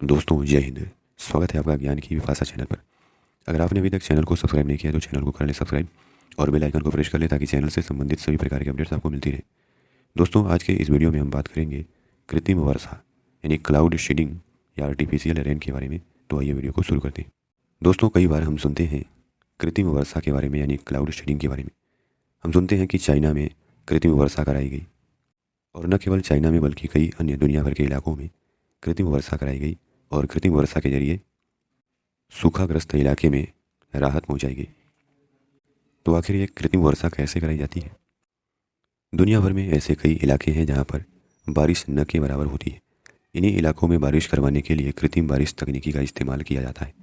दोस्तों जय हिंद। स्वागत है आपका ज्ञान की विपाशा चैनल पर। अगर आपने अभी तक चैनल को सब्सक्राइब नहीं किया तो चैनल को कर ले सब्सक्राइब और बेल आइकन को प्रेस कर ले ताकि चैनल से संबंधित सभी प्रकार के अपडेट्स आपको मिलती रहे। दोस्तों आज के इस वीडियो में हम बात करेंगे कृत्रिम वर्षा यानी क्लाउड सीडिंग या आर्टिफिशियल रेन के बारे में। तो आइए वीडियो को शुरू करते हैं। दोस्तों कई बार हम सुनते हैं कृत्रिम वर्षा के बारे में यानी क्लाउड सीडिंग के बारे में। हम सुनते हैं कि चाइना में कृत्रिम वर्षा कराई गई और न केवल चाइना में बल्कि कई अन्य दुनिया भर के इलाकों में कृत्रिम वर्षा कराई गई और कृत्रिम वर्षा के जरिए सूखाग्रस्त इलाके में राहत पहुंचाई गई। तो आखिर ये कृत्रिम वर्षा कैसे कराई जाती है? दुनिया भर में ऐसे कई इलाके हैं जहां पर बारिश न के बराबर होती है। इन्हीं इलाकों में बारिश करवाने के लिए कृत्रिम बारिश तकनीकी का इस्तेमाल किया जाता है।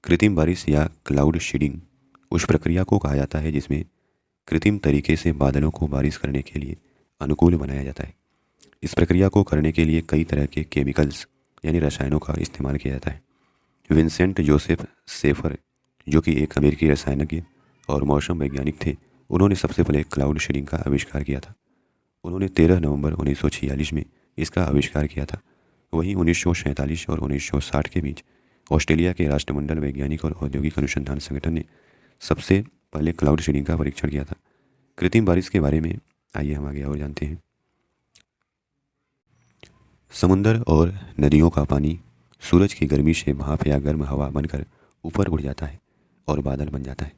कृत्रिम बारिश या क्लाउड सीडिंग उस प्रक्रिया को कहा जाता है जिसमें कृत्रिम तरीके से बादलों को बारिश करने के लिए अनुकूल बनाया जाता है। इस प्रक्रिया को करने के लिए कई तरह के केमिकल्स यानी रसायनों का इस्तेमाल किया जाता है। विंसेंट जोसेफ शेफर जो कि एक अमेरिकी रसायनज्ञ और मौसम वैज्ञानिक थे, उन्होंने सबसे पहले क्लाउड सीडिंग का आविष्कार किया था। उन्होंने 13 नवंबर 1946 में इसका आविष्कार किया था। वहीं 1947 और 1960 के बीच ऑस्ट्रेलिया के राष्ट्रमंडल वैज्ञानिक और औद्योगिक अनुसंधान संगठन ने सबसे पहले क्लाउड सीडिंग का परीक्षण किया था। कृत्रिम बारिश के बारे में आइए हम आगे और जानते हैं। समुंदर और नदियों का पानी सूरज की गर्मी से भाप या गर्म हवा बनकर ऊपर उड़ जाता है और बादल बन जाता है।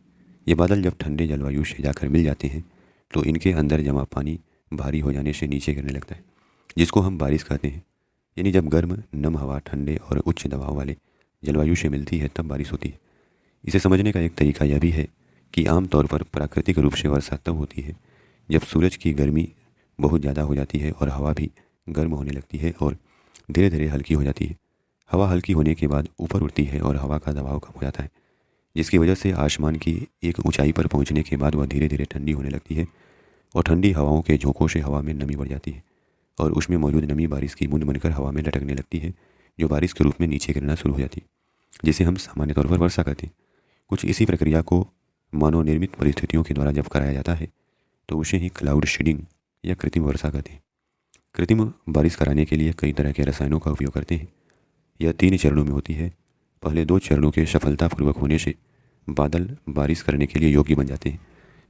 ये बादल जब ठंडे जलवायु से जाकर मिल जाते हैं तो इनके अंदर जमा पानी भारी हो जाने से नीचे गिरने लगता है, जिसको हम बारिश कहते हैं। यानी जब गर्म नम हवा ठंडे और उच्च दबाव वाले जलवायु से मिलती है तब बारिश होती है। इसे समझने का एक तरीका यह भी है कि आमतौर पर प्राकृतिक रूप से वर्षा तब होती है जब सूरज की गर्मी बहुत ज़्यादा हो जाती है और हवा भी गर्म होने लगती है और धीरे धीरे हल्की हो जाती है। हवा हल्की होने के बाद ऊपर उठती है और हवा का दबाव कम हो जाता है, जिसकी वजह से आसमान की एक ऊंचाई पर पहुंचने के बाद वह धीरे धीरे ठंडी होने लगती है और ठंडी हवाओं के झोंकों से हवा में नमी बढ़ जाती है और उसमें मौजूद नमी बारिश की बूंद बनकर हवा में लटकने लगती है, जो बारिश के रूप में नीचे गिरना शुरू हो जाती है, जिसे हम सामान्य तौर पर वर्षा कहते हैं। कुछ इसी प्रक्रिया को मानव निर्मित परिस्थितियों के द्वारा जब कराया जाता है तो उसे ही क्लाउड सीडिंग या कृत्रिम वर्षा कहते हैं। कृत्रिम बारिश कराने के लिए कई तरह के रसायनों का उपयोग करते हैं। यह 3 चरणों में होती है। पहले 2 चरणों के सफलतापूर्वक होने से बादल बारिश करने के लिए योग्य बन जाते हैं,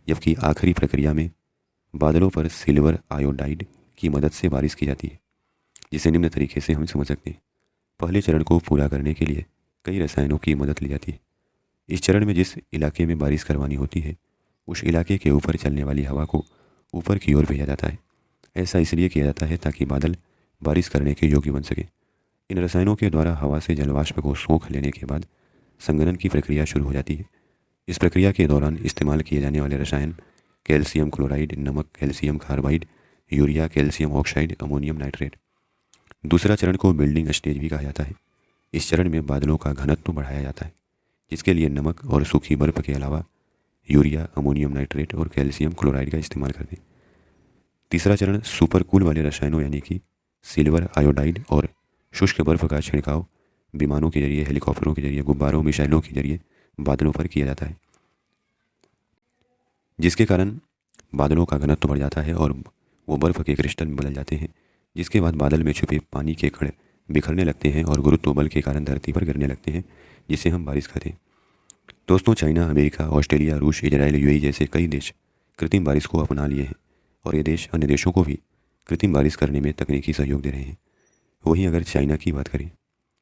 जबकि आखिरी प्रक्रिया में बादलों पर सिल्वर आयोडाइड की मदद से बारिश की जाती है, जिसे निम्न तरीके से हम समझ सकते हैं। पहले चरण को पूरा करने के लिए कई रसायनों की मदद ली जाती है। इस चरण में जिस इलाके में बारिश करवानी होती है उस इलाके के ऊपर चलने वाली हवा को ऊपर की ओर भेजा जाता है। ऐसा इसलिए किया जाता है ताकि बादल बारिश करने के योग्य बन सके। इन रसायनों के द्वारा हवा से जलवाष्प को सोख लेने के बाद संघनन की प्रक्रिया शुरू हो जाती है। इस प्रक्रिया के दौरान इस्तेमाल किए जाने वाले रसायन कैल्शियम क्लोराइड, नमक, calcium carbide, urea, calcium oxide, ammonium nitrate. दूसरा चरण को बिल्डिंग स्टेज भी कहा जाता है। इस चरण में बादलों का घनत्व बढ़ाया जाता है, जिसके लिए नमक और सूखी बर्फ के अलावा यूरिया, अमोनियम नाइट्रेट और कैल्शियम क्लोराइड का इस्तेमाल करते हैं। तीसरा चरण सुपर कूल वाले रसायनों यानी कि सिल्वर आयोडाइड और शुष्क बर्फ का छिड़काव विमानों के जरिए, हेलीकॉप्टरों के जरिए, गुब्बारों, मिसाइलों के जरिए बादलों पर किया जाता है, जिसके कारण बादलों का घनत्व बढ़ जाता है और वो बर्फ के क्रिस्टल में बदल जाते हैं, जिसके बाद बादल में छुपे पानी के कण बिखरने लगते हैं और गुरुत्व बल के कारण धरती पर गिरने लगते हैं, जिसे हम बारिश कहते हैं। दोस्तों चाइना, अमेरिका, ऑस्ट्रेलिया, रूस, इजराइल, यूएई जैसे कई देश कृत्रिम बारिश को अपना लिए हैं और ये देश अन्य देशों को भी कृत्रिम बारिश करने में तकनीकी सहयोग दे रहे हैं। वहीं अगर चाइना की बात करें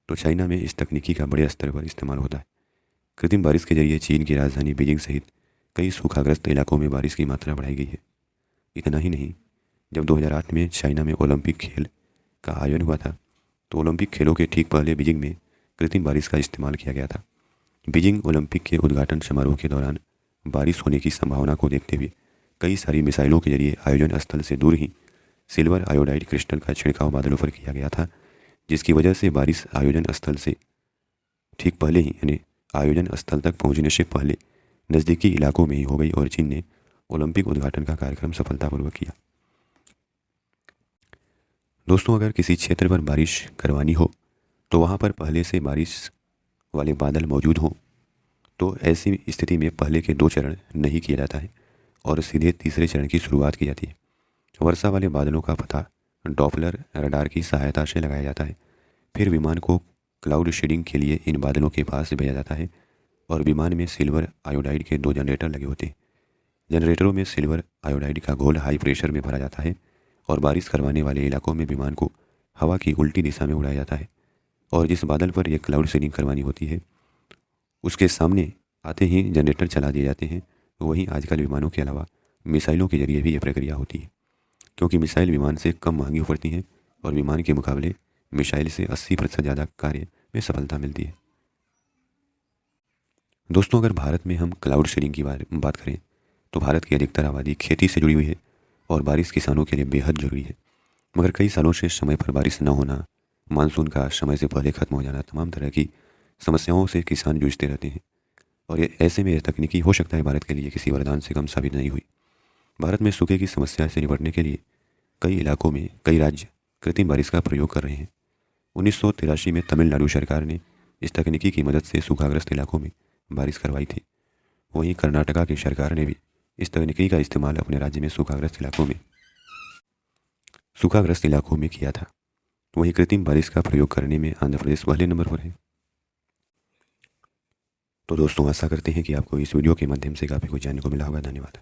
तो चाइना में इस तकनीकी का बड़े स्तर पर इस्तेमाल होता है। कृत्रिम बारिश के जरिए चीन की राजधानी बीजिंग सहित कई सूखाग्रस्त इलाकों में बारिश की मात्रा बढ़ाई गई है। इतना ही नहीं, जब 2008 में चाइना में ओलंपिक खेल का आयोजन हुआ था तो ओलंपिक खेलों के ठीक पहले बीजिंग में कृत्रिम बारिश का इस्तेमाल किया गया था। बीजिंग ओलंपिक के उद्घाटन समारोह के दौरान बारिश होने की संभावना को देखते हुए कई सारी मिसाइलों के जरिए आयोजन स्थल से दूर ही सिल्वर आयोडाइड क्रिस्टल का छिड़काव बादलों पर किया गया था, जिसकी वजह से बारिश आयोजन स्थल से ठीक पहले ही यानी आयोजन स्थल तक पहुंचने से पहले नज़दीकी इलाकों में ही हो गई और चीन ने ओलंपिक उद्घाटन का कार्यक्रम सफलतापूर्वक किया। दोस्तों अगर किसी क्षेत्र पर बारिश करवानी हो तो वहाँ पर पहले से बारिश वाले बादल मौजूद हों तो ऐसी स्थिति में पहले के 2 चरण नहीं किया जाता है और सीधे तीसरे चरण की शुरुआत की जाती है। वर्षा वाले बादलों का पता डॉपलर रडार की सहायता से लगाया जाता है। फिर विमान को क्लाउड शेडिंग के लिए इन बादलों के पास भेजा जाता है और विमान में सिल्वर आयोडाइड के 2 जनरेटर लगे होते हैं। जनरेटरों में सिल्वर आयोडाइड का घोल हाई प्रेशर में भरा जाता है और बारिश करवाने वाले इलाकों में विमान को हवा की उल्टी दिशा में उड़ाया जाता है। और जिस बादल पर यह क्लाउड सीडिंग करवानी होती है उसके सामने आते ही जनरेटर चला दिए जाते हैं। वहीं आजकल विमानों के अलावा मिसाइलों के जरिए भी यह प्रक्रिया होती है, क्योंकि मिसाइल विमान से कम महंगी पड़ती हैं और विमान के मुकाबले मिसाइल से 80% ज़्यादा कार्य में सफलता मिलती है। दोस्तों, अगर भारत में हम क्लाउड सीडिंग की बात करें तो भारत की अधिकतर आबादी खेती से जुड़ी हुई है और बारिश किसानों के लिए बेहद जरूरी है। मगर कई सालों से समय पर बारिश न होना, मानसून का समय से पहले खत्म हो जाना, तमाम तरह की समस्याओं से किसान जूझते रहते हैं। और ये ऐसे में यह तकनीकी हो सकता है भारत के लिए किसी वरदान से कम साबित नहीं हुई। भारत में सूखे की समस्या से निपटने के लिए कई इलाकों में कई राज्य कृत्रिम बारिश का प्रयोग कर रहे हैं। 1983 में तमिलनाडु सरकार ने इस तकनीकी की मदद से सूखाग्रस्त इलाकों में बारिश करवाई थी। वहीं कर्नाटका की सरकार ने भी इस तकनीकी का इस्तेमाल अपने राज्य में सूखाग्रस्त इलाकों में किया था। वहीं कृत्रिम बारिश का प्रयोग करने में आंध्र प्रदेश पहले नंबर पर है। तो दोस्तों, आशा करते हैं कि आपको इस वीडियो के माध्यम से काफ़ी कुछ जानने को मिला होगा। धन्यवाद।